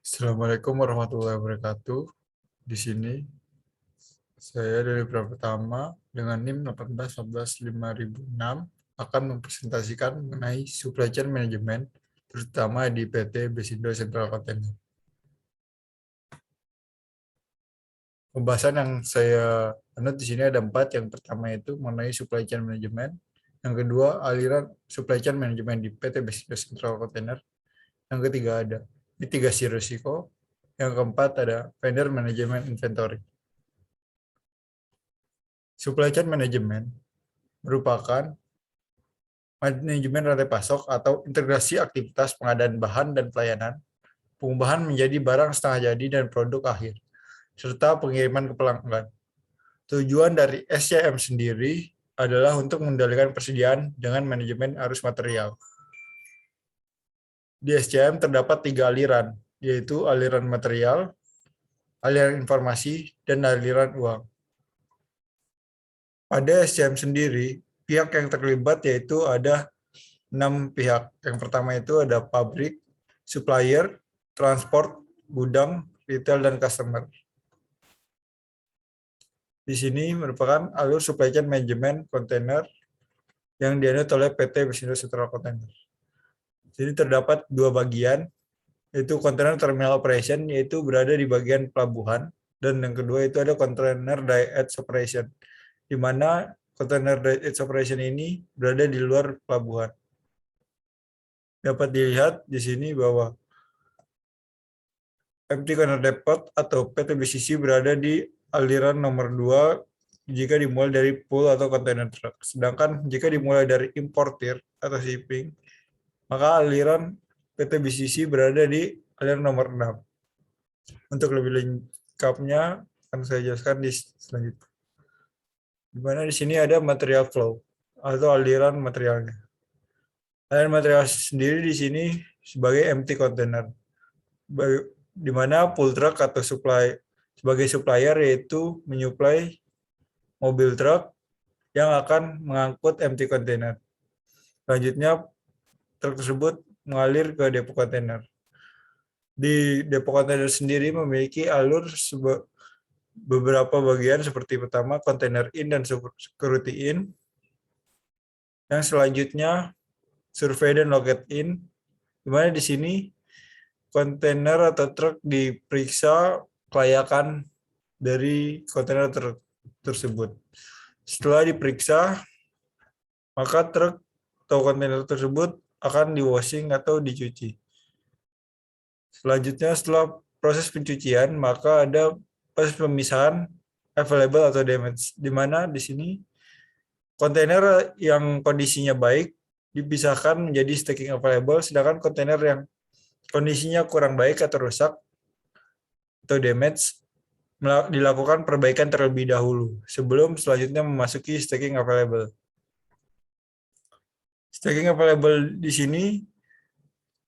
Assalamualaikum warahmatullahi wabarakatuh. Di sini saya dari Pratama dengan NIM 18.145.006 akan mempresentasikan mengenai supply chain management, terutama di PT Besindo Central Container. Pembahasan yang saya anut di sini ada 4. Yang pertama itu mengenai supply chain management. Yang kedua, aliran supply chain management di PT Besindo Central Container. Yang ketiga ada mitigasi risiko. Yang keempat ada vendor management inventory. Supply chain management merupakan manajemen rantai pasok atau integrasi aktivitas pengadaan bahan dan pelayanan, pengubahan menjadi barang setengah jadi dan produk akhir, serta pengiriman ke pelanggan. Tujuan dari SCM sendiri adalah untuk mengendalikan persediaan dengan manajemen arus material. Di SCM terdapat 3 aliran, yaitu aliran material, aliran informasi, dan aliran uang. Pada SCM sendiri, pihak yang terlibat yaitu ada 6 pihak. Yang pertama itu ada pabrik, supplier, transport, gudang, retail, dan customer. Di sini merupakan alur supply chain management kontainer yang dianut oleh PT Besindo Central Container. Jadi terdapat 2 bagian, yaitu container terminal operation, yaitu berada di bagian pelabuhan, dan yang kedua itu ada container dry edge operation, di mana container dry edge operation ini berada di luar pelabuhan. Dapat dilihat di sini bahwa Empty Container Depot atau PT BCC berada di aliran nomor 2 jika dimulai dari pool atau container truck. Sedangkan jika dimulai dari importir atau shipping, maka aliran PT BCC berada di aliran nomor 6. Untuk lebih lengkapnya akan saya jelaskan di selanjutnya. Di mana di sini ada material flow atau aliran materialnya. Aliran material sendiri di sini sebagai empty container, di mana pool truck atau sebagai supplier yaitu menyuplai mobil truk yang akan mengangkut empty container. Selanjutnya truk tersebut mengalir ke depo kontainer. Di depo kontainer sendiri memiliki alur beberapa bagian seperti pertama container in dan security in. Yang selanjutnya survey dan locate in, di mana di sini kontainer atau truk diperiksa kelayakan dari kontainer tersebut. Setelah diperiksa, maka truk atau kontainer tersebut akan di-washing atau dicuci. Selanjutnya, setelah proses pencucian, maka ada proses pemisahan available atau damage, di mana di sini kontainer yang kondisinya baik dipisahkan menjadi stacking available, sedangkan kontainer yang kondisinya kurang baik atau rusak atau damage dilakukan perbaikan terlebih dahulu sebelum selanjutnya memasuki stacking available. Stacking available di sini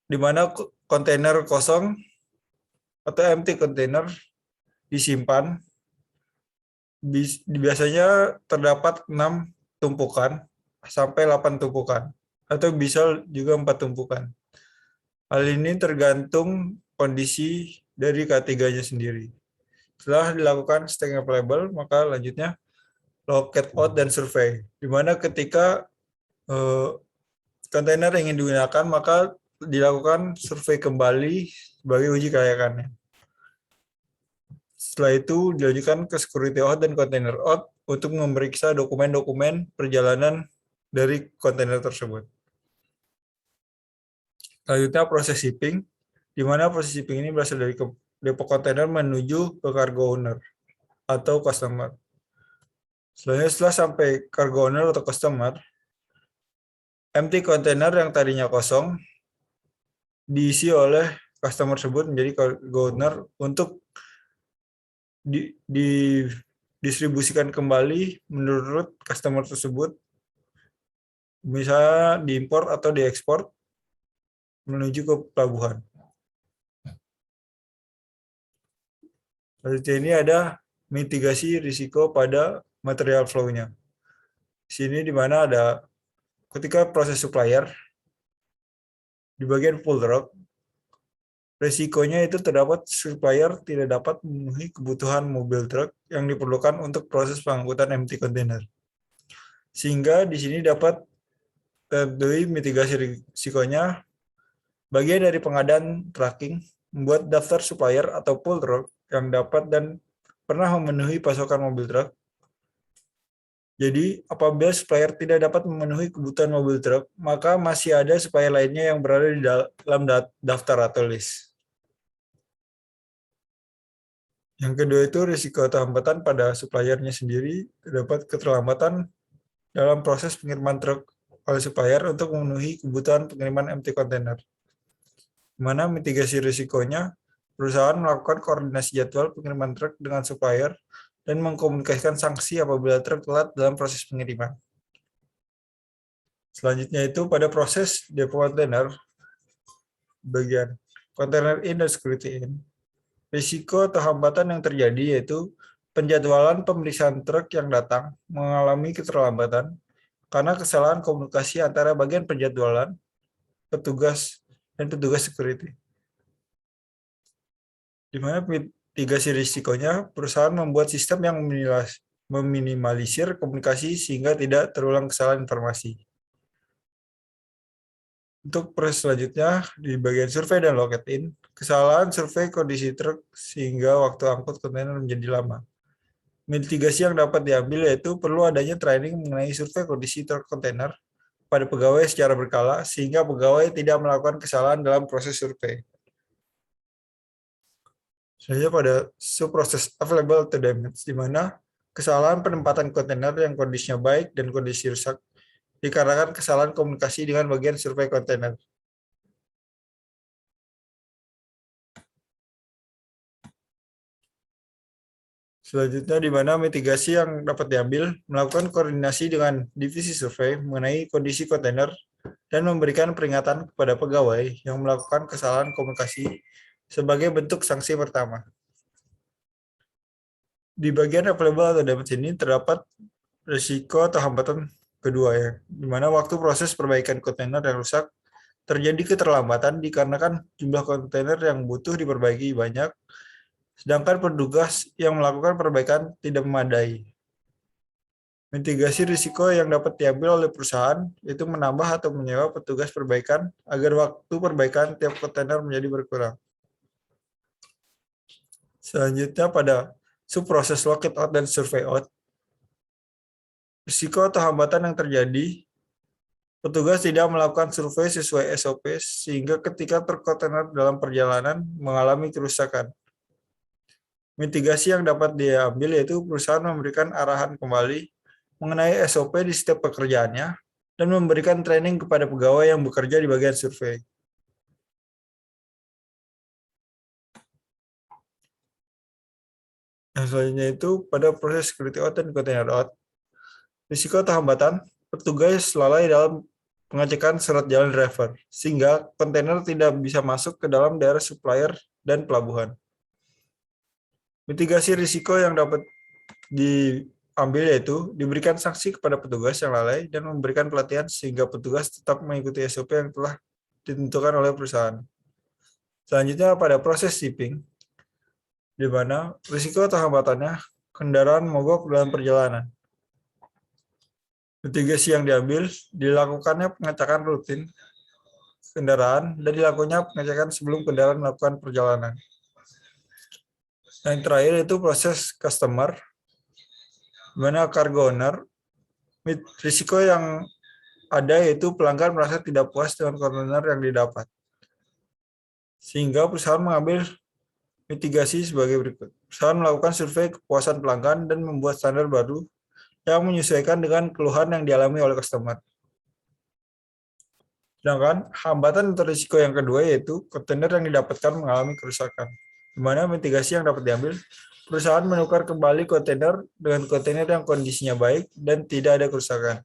di mana kontainer kosong atau empty container disimpan. Biasanya terdapat 6 tumpukan sampai 8 tumpukan atau bisa juga 4 tumpukan. Hal ini tergantung kondisi dari K3-nya sendiri. Setelah dilakukan stacking available, maka lanjutnya locate out dan survey, di mana ketika kontainer ingin digunakan, maka dilakukan survei kembali sebagai uji kelayakannya. Setelah itu dilanjutkan ke security out dan container out untuk memeriksa dokumen-dokumen perjalanan dari kontainer tersebut. Selanjutnya proses shipping, di mana proses shipping ini berasal dari depo kontainer menuju ke cargo owner atau customer. Selanjutnya setelah sampai cargo owner atau customer, empty container yang tadinya kosong diisi oleh customer tersebut menjadi cargo owner untuk didistribusikan kembali menurut customer tersebut, misalnya diimpor atau diekspor menuju ke pelabuhan. Selanjutnya ini ada mitigasi risiko pada material flow-nya. Di sini di mana ada ketika proses supplier di bagian pool truck, Risikonya itu terdapat supplier tidak dapat memenuhi kebutuhan mobil truk yang diperlukan untuk proses pengangkutan empty container. Sehingga di sini dapat terjadi mitigasi risikonya. Bagian dari pengadaan tracking membuat daftar supplier atau pool truk yang dapat dan pernah memenuhi pasokan mobil truk. Jadi, apabila supplier tidak dapat memenuhi kebutuhan mobil truk, maka masih ada supplier lainnya yang berada di dalam daftar atau list. Yang kedua itu risiko atau hambatan pada suppliernya sendiri, terdapat keterlambatan dalam proses pengiriman truk oleh supplier untuk memenuhi kebutuhan pengiriman empty container. Di mana mitigasi risikonya, perusahaan melakukan koordinasi jadwal pengiriman truk dengan supplier dan mengkomunikasikan sanksi apabila truk telat dalam proses pengiriman. Selanjutnya itu pada proses depo kontainer, bagian container in dan security in. Risiko atau hambatan yang terjadi yaitu penjadwalan pemeriksaan truk yang datang mengalami keterlambatan karena kesalahan komunikasi antara bagian penjadwalan, petugas, dan petugas security. Di mana mitigasi risikonya, perusahaan membuat sistem yang meminimalisir komunikasi sehingga tidak terulang kesalahan informasi. Untuk proses selanjutnya, di bagian survei dan locating, kesalahan survei kondisi truk sehingga waktu angkut kontainer menjadi lama. Mitigasi yang dapat diambil yaitu perlu adanya training mengenai survei kondisi truk kontainer pada pegawai secara berkala sehingga pegawai tidak melakukan kesalahan dalam proses survei. Selanjutnya pada subproses available to damage, di mana kesalahan penempatan kontainer yang kondisinya baik dan kondisi rusak dikarenakan kesalahan komunikasi dengan bagian survei kontainer. Selanjutnya di mana mitigasi yang dapat diambil, melakukan koordinasi dengan divisi survei mengenai kondisi kontainer dan memberikan peringatan kepada pegawai yang melakukan kesalahan komunikasi sebagai bentuk sanksi pertama. Di bagian available atau damage ini terdapat risiko atau hambatan kedua ya, di mana waktu proses perbaikan kontainer yang rusak terjadi keterlambatan dikarenakan jumlah kontainer yang butuh diperbaiki banyak, sedangkan petugas yang melakukan perbaikan tidak memadai. Mitigasi risiko yang dapat diambil oleh perusahaan yaitu menambah atau menyewa petugas perbaikan agar waktu perbaikan tiap kontainer menjadi berkurang. Selanjutnya pada subproses locate out dan survey out. Risiko atau hambatan yang terjadi, petugas tidak melakukan survei sesuai SOP sehingga ketika truk kontainer dalam perjalanan mengalami kerusakan. Mitigasi yang dapat diambil yaitu perusahaan memberikan arahan kembali mengenai SOP di setiap pekerjaannya dan memberikan training kepada pegawai yang bekerja di bagian survei. Yang selanjutnya itu pada proses security out dan container out. Risiko atau hambatan, petugas lalai dalam pengecekan surat jalan driver, sehingga kontainer tidak bisa masuk ke dalam daerah supplier dan pelabuhan. Mitigasi risiko yang dapat diambil yaitu diberikan sanksi kepada petugas yang lalai dan memberikan pelatihan sehingga petugas tetap mengikuti SOP yang telah ditentukan oleh perusahaan. Selanjutnya pada proses shipping, di mana risiko atau hambatannya kendaraan mogok dalam perjalanan. Mitigasi yang diambil, dilakukannya pengecekan rutin kendaraan dan dilakukannya pengecekan sebelum kendaraan melakukan perjalanan. Yang terakhir itu proses customer, di mana cargo owner, risiko yang ada yaitu pelanggan merasa tidak puas dengan kontainer yang didapat. Sehingga perusahaan mengambil mitigasi sebagai berikut. Perusahaan melakukan survei kepuasan pelanggan dan membuat standar baru yang menyesuaikan dengan keluhan yang dialami oleh customer. Sedangkan hambatan atau risiko yang kedua yaitu kontainer yang didapatkan mengalami kerusakan. Di mana mitigasi yang dapat diambil, perusahaan menukar kembali kontainer dengan kontainer yang kondisinya baik dan tidak ada kerusakan.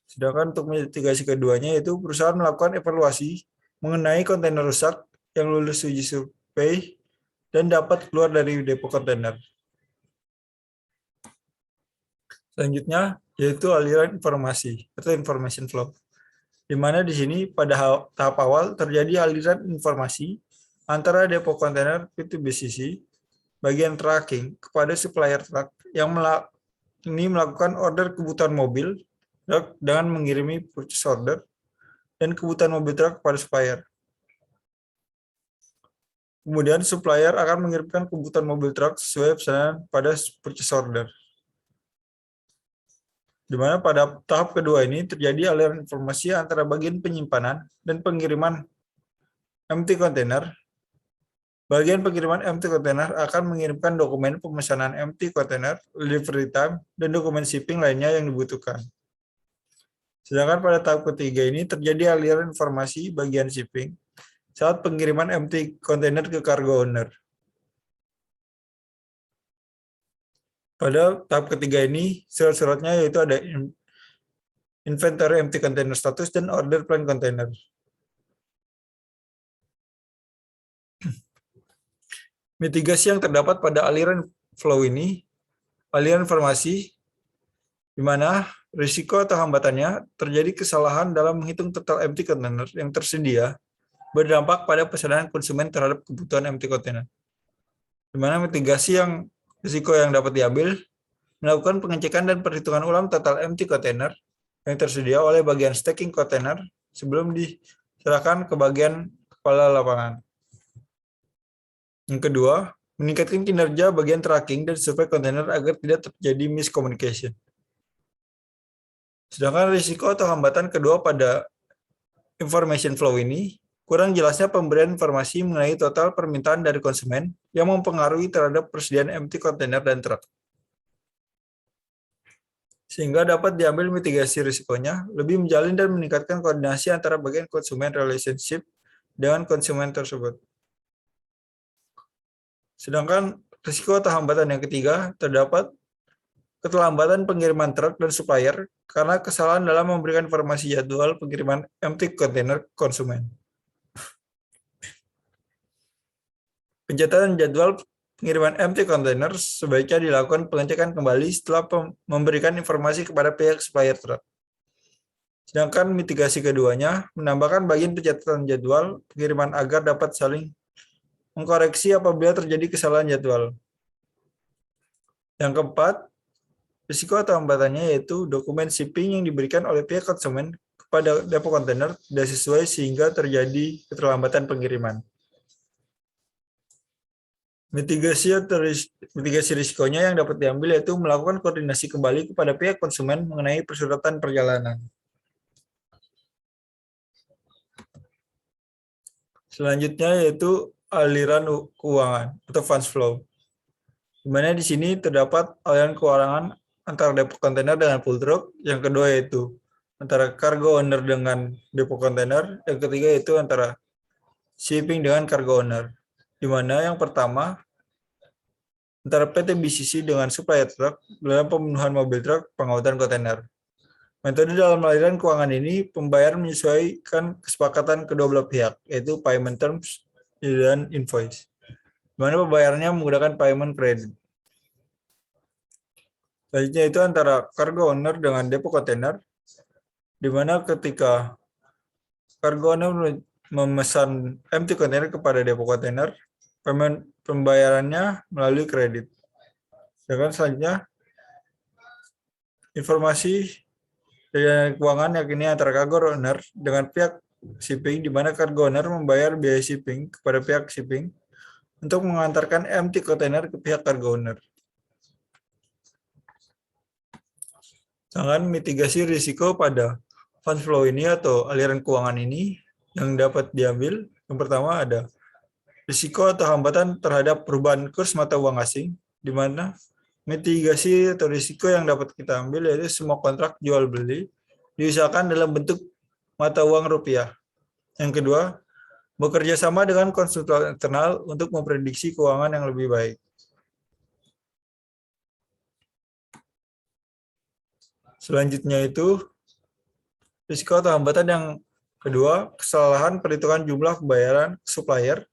Sedangkan untuk mitigasi keduanya yaitu perusahaan melakukan evaluasi mengenai kontainer rusak yang lulus uji survei dan dapat keluar dari depo kontainer. Selanjutnya yaitu aliran informasi atau information flow. di mana di sini pada tahap awal terjadi aliran informasi antara depo kontainer P2BCC bagian tracking kepada supplier truk yang ini melakukan order kebutuhan mobil truk dengan mengirimi purchase order dan kebutuhan mobil truk kepada supplier. Kemudian supplier akan mengirimkan kebutuhan mobil truk sesuai pesanan pada purchase order. Di mana pada tahap kedua ini terjadi aliran informasi antara bagian penyimpanan dan pengiriman empty container. Bagian pengiriman empty container akan mengirimkan dokumen pemesanan empty container, delivery time, dan dokumen shipping lainnya yang dibutuhkan. Sedangkan pada tahap ketiga ini terjadi aliran informasi bagian shipping saat pengiriman empty container ke cargo owner. Pada tahap ketiga ini, surat-suratnya yaitu ada inventory empty container status dan order plan container. Mitigasi yang terdapat pada aliran flow ini, aliran informasi, di mana risiko atau hambatannya terjadi kesalahan dalam menghitung total empty container yang tersedia berdampak pada pesanan konsumen terhadap kebutuhan empty container. Di mana mitigasi yang risiko yang dapat diambil, melakukan pengecekan dan perhitungan ulang total empty container yang tersedia oleh bagian stacking container sebelum diserahkan ke bagian kepala lapangan. Yang kedua, meningkatkan kinerja bagian tracking dan survei kontainer agar tidak terjadi miscommunication. Sedangkan risiko atau hambatan kedua pada information flow ini, kurang jelasnya pemberian informasi mengenai total permintaan dari konsumen yang mempengaruhi terhadap persediaan empty container dan truk. Sehingga dapat diambil mitigasi risikonya, lebih menjalin dan meningkatkan koordinasi antara bagian konsumen relationship dengan konsumen tersebut. Sedangkan risiko atau hambatan yang ketiga terdapat keterlambatan pengiriman truk dan supplier karena kesalahan dalam memberikan informasi jadwal pengiriman empty container konsumen. Pencatatan jadwal pengiriman empty container sebaiknya dilakukan pengecekan kembali setelah memberikan informasi kepada pihak supplier truk. Sedangkan mitigasi keduanya menambahkan bagian pencatatan jadwal pengiriman agar dapat saling mengkoreksi apabila terjadi kesalahan jadwal. Yang keempat, risiko atau hambatannya yaitu dokumen shipping yang diberikan oleh pihak konsumen kepada depo kontainer tidak sesuai sehingga terjadi keterlambatan pengiriman. Mitigasi risikonya yang dapat diambil yaitu melakukan koordinasi kembali kepada pihak konsumen mengenai persyaratan perjalanan. Selanjutnya yaitu aliran keuangan atau funds flow. Di mana di sini terdapat aliran keuangan antara depo kontainer dengan pool truck. Yang kedua yaitu antara cargo owner dengan depo kontainer. Yang ketiga yaitu antara shipping dengan cargo owner. Di mana yang pertama antara PT BCC dengan supplier truk dalam pemenuhan mobil truk pengangkutan kontainer. Metode dalam aliran keuangan ini pembayaran menyesuaikan kesepakatan kedua belah pihak, yaitu payment terms dan invoice. Di mana pembayarannya menggunakan payment credit. Selanjutnya itu antara cargo owner dengan depo kontainer, di mana ketika cargo owner memesan empty container kepada depo kontainer, pembayarannya melalui kredit. Sedangkan selanjutnya informasi dari keuangan yakni antara cargo owner dengan pihak shipping, di mana cargo owner membayar biaya shipping kepada pihak shipping untuk mengantarkan empty container ke pihak cargo owner. Sedangkan mitigasi risiko pada funds flow ini atau aliran keuangan ini yang dapat diambil, yang pertama ada risiko atau hambatan terhadap perubahan kurs mata uang asing, di mana mitigasi atau risiko yang dapat kita ambil yaitu semua kontrak jual beli diusahakan dalam bentuk mata uang rupiah. Yang kedua, bekerja sama dengan konsultan internal untuk memprediksi keuangan yang lebih baik. Selanjutnya itu risiko atau hambatan yang kedua, kesalahan perhitungan jumlah pembayaran supplier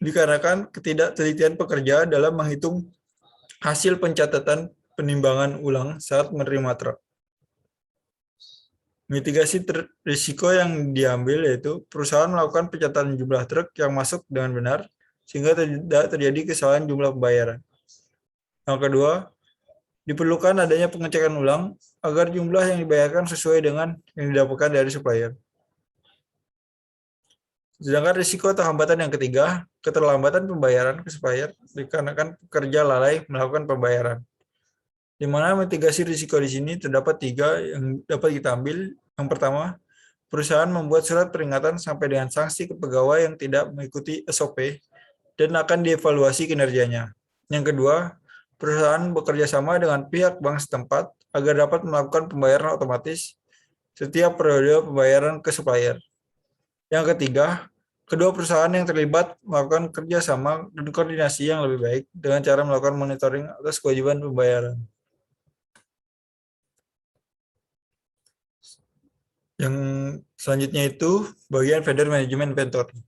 dikarenakan ketidaktelitian pekerja dalam menghitung hasil pencatatan penimbangan ulang saat menerima truk. Mitigasi risiko yang diambil yaitu perusahaan melakukan pencatatan jumlah truk yang masuk dengan benar sehingga tidak terjadi kesalahan jumlah pembayaran. Yang kedua, diperlukan adanya pengecekan ulang agar jumlah yang dibayarkan sesuai dengan yang didapatkan dari supplier. Sedangkan risiko atau hambatan yang ketiga, keterlambatan pembayaran ke supplier dikarenakan pekerja lalai melakukan pembayaran. Di mana mitigasi risiko di sini terdapat 3 yang dapat kita ambil. Yang pertama, perusahaan membuat surat peringatan sampai dengan sanksi ke pegawai yang tidak mengikuti SOP dan akan dievaluasi kinerjanya. Yang kedua, perusahaan bekerja sama dengan pihak bank setempat agar dapat melakukan pembayaran otomatis setiap periode pembayaran ke supplier. Yang ketiga, kedua perusahaan yang terlibat melakukan kerjasama dan koordinasi yang lebih baik dengan cara melakukan monitoring atas kewajiban pembayaran. Yang selanjutnya itu bagian vendor management inventory.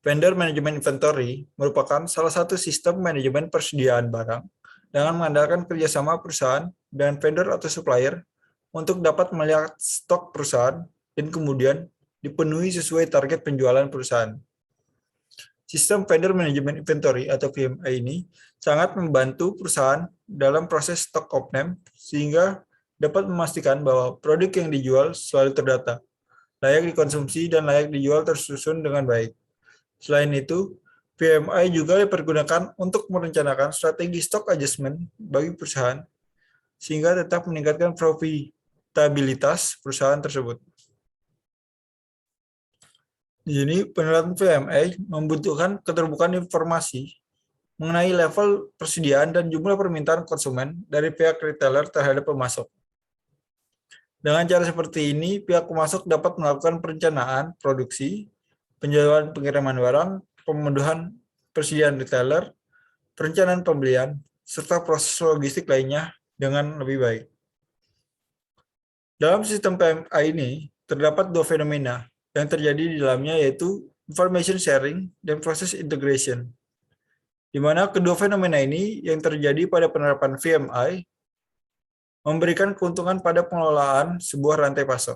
Vendor management inventory merupakan salah satu sistem manajemen persediaan barang dengan mengandalkan kerjasama perusahaan dan vendor atau supplier untuk dapat melihat stok perusahaan dan kemudian dipenuhi sesuai target penjualan perusahaan. Sistem vendor management inventory atau VMI ini sangat membantu perusahaan dalam proses stock opening sehingga dapat memastikan bahwa produk yang dijual selalu terdata, layak dikonsumsi, dan layak dijual tersusun dengan baik. Selain itu, PMI juga dipergunakan untuk merencanakan strategi stock adjustment bagi perusahaan, sehingga tetap meningkatkan profitabilitas perusahaan tersebut. Di sini, penelitian PMI membutuhkan keterbukaan informasi mengenai level persediaan dan jumlah permintaan konsumen dari pihak retailer terhadap pemasok. Dengan cara seperti ini, pihak pemasok dapat melakukan perencanaan produksi, penjualan pengiriman barang, pemenuhan persediaan retailer, perencanaan pembelian, serta proses logistik lainnya dengan lebih baik. Dalam sistem PMI ini, terdapat 2 fenomena yang terjadi di dalamnya, yaitu information sharing dan proses integration. Di mana kedua fenomena ini yang terjadi pada penerapan VMI memberikan keuntungan pada pengelolaan sebuah rantai pasok.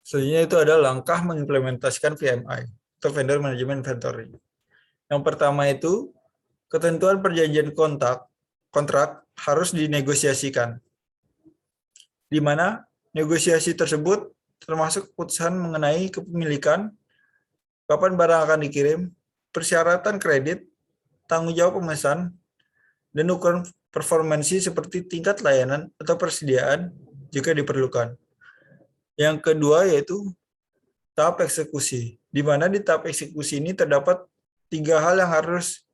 Selanjutnya itu adalah langkah mengimplementasikan VMI atau Vendor Management Inventory. Yang pertama itu, ketentuan perjanjian kontrak harus dinegosiasikan, di mana negosiasi tersebut termasuk keputusan mengenai kepemilikan, kapan barang akan dikirim, persyaratan kredit, tanggung jawab pemesan, dan ukuran performansi seperti tingkat layanan atau persediaan jika diperlukan. Yang kedua yaitu tahap eksekusi, di mana di tahap eksekusi ini terdapat 3 hal yang harus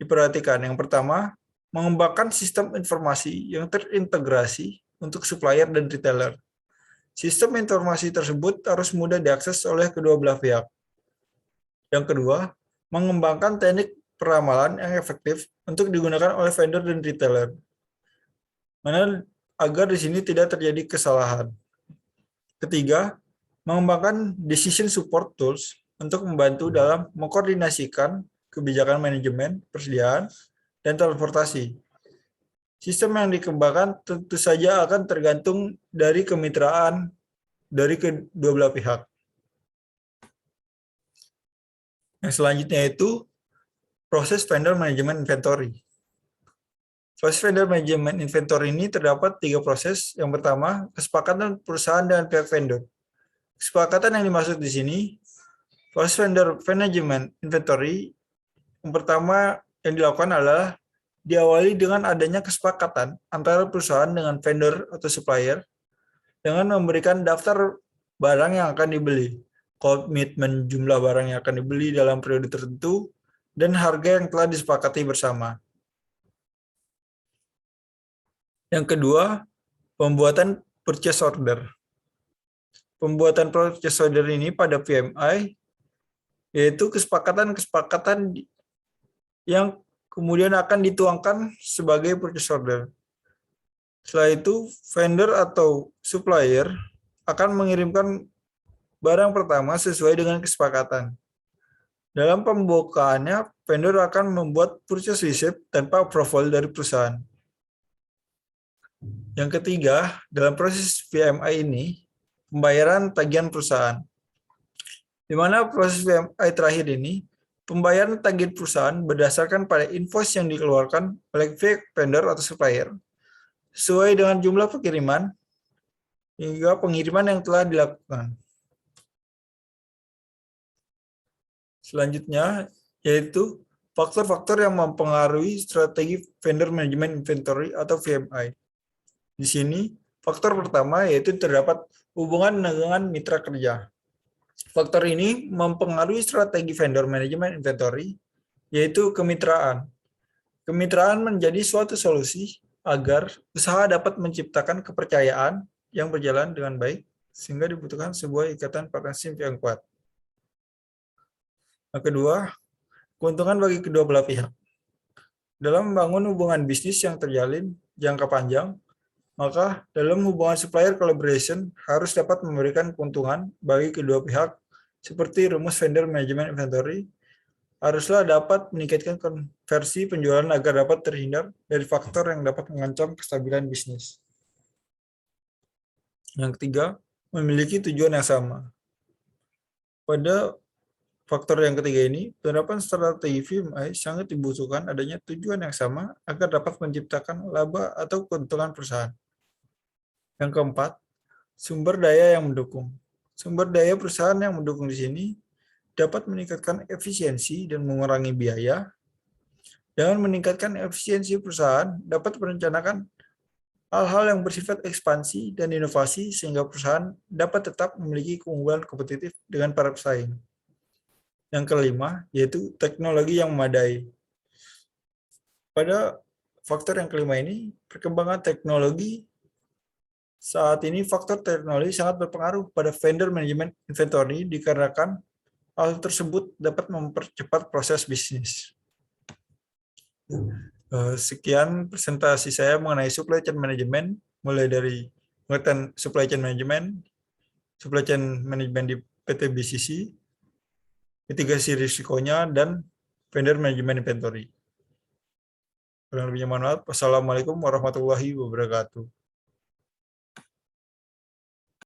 diperhatikan. Yang pertama, mengembangkan sistem informasi yang terintegrasi untuk supplier dan retailer. Sistem informasi tersebut harus mudah diakses oleh kedua belah pihak. Yang kedua, mengembangkan teknik peramalan yang efektif untuk digunakan oleh vendor dan retailer, mana agar di sini tidak terjadi kesalahan. Ketiga, mengembangkan decision support tools untuk membantu dalam mengkoordinasikan kebijakan manajemen, persediaan, dan transportasi. Sistem yang dikembangkan tentu saja akan tergantung dari kemitraan dari kedua belah pihak. Yang selanjutnya itu proses vendor management inventory. Proses vendor management inventory ini terdapat 3 proses. Yang pertama, kesepakatan perusahaan dengan pihak vendor. Kesepakatan yang dimaksud di sini, proses vendor management inventory yang pertama yang dilakukan adalah diawali dengan adanya kesepakatan antara perusahaan dengan vendor atau supplier dengan memberikan daftar barang yang akan dibeli, komitmen jumlah barang yang akan dibeli dalam periode tertentu, dan harga yang telah disepakati bersama. Yang kedua, pembuatan purchase order. Pembuatan purchase order ini pada PMI yaitu kesepakatan-kesepakatan yang kemudian akan dituangkan sebagai purchase order. Setelah itu, vendor atau supplier akan mengirimkan barang pertama sesuai dengan kesepakatan. Dalam pembukaannya, vendor akan membuat purchase receipt tanpa approval dari perusahaan. Yang ketiga, dalam proses VMI ini, pembayaran tagihan perusahaan. Di mana proses VMI terakhir ini, pembayaran tagihan perusahaan berdasarkan pada invoice yang dikeluarkan oleh vendor atau supplier, sesuai dengan jumlah pengiriman hingga pengiriman yang telah dilakukan. Selanjutnya, yaitu faktor-faktor yang mempengaruhi strategi vendor management inventory atau VMI. Di sini, faktor pertama yaitu terdapat hubungan dengan mitra kerja. Faktor ini mempengaruhi strategi vendor management inventory, yaitu kemitraan. Kemitraan menjadi suatu solusi agar usaha dapat menciptakan kepercayaan yang berjalan dengan baik, sehingga dibutuhkan sebuah ikatan partnership yang kuat. Yang kedua, keuntungan bagi kedua belah pihak. Dalam membangun hubungan bisnis yang terjalin jangka panjang, maka dalam hubungan supplier collaboration harus dapat memberikan keuntungan bagi kedua pihak seperti rumus vendor management inventory, haruslah dapat meningkatkan konversi penjualan agar dapat terhindar dari faktor yang dapat mengancam kestabilan bisnis. Yang ketiga, memiliki tujuan yang sama. Pada faktor yang ketiga ini, penerapan strategi VMI sangat dibutuhkan adanya tujuan yang sama agar dapat menciptakan laba atau keuntungan perusahaan. Yang keempat, sumber daya yang mendukung. Sumber daya perusahaan yang mendukung di sini dapat meningkatkan efisiensi dan mengurangi biaya. Dengan meningkatkan efisiensi perusahaan, dapat merencanakan hal-hal yang bersifat ekspansi dan inovasi sehingga perusahaan dapat tetap memiliki keunggulan kompetitif dengan para pesaing. Yang kelima, yaitu teknologi yang memadai. Pada faktor yang kelima ini, perkembangan teknologi saat ini faktor teknologi sangat berpengaruh pada vendor management inventory dikarenakan hal tersebut dapat mempercepat proses bisnis. Sekian presentasi saya mengenai supply chain management, mulai dari pengertian supply chain management di PT BCC, mitigasi risikonya, dan vendor management inventory. Kurang lebihnya mohon maaf. Wassalamualaikum warahmatullahi wabarakatuh.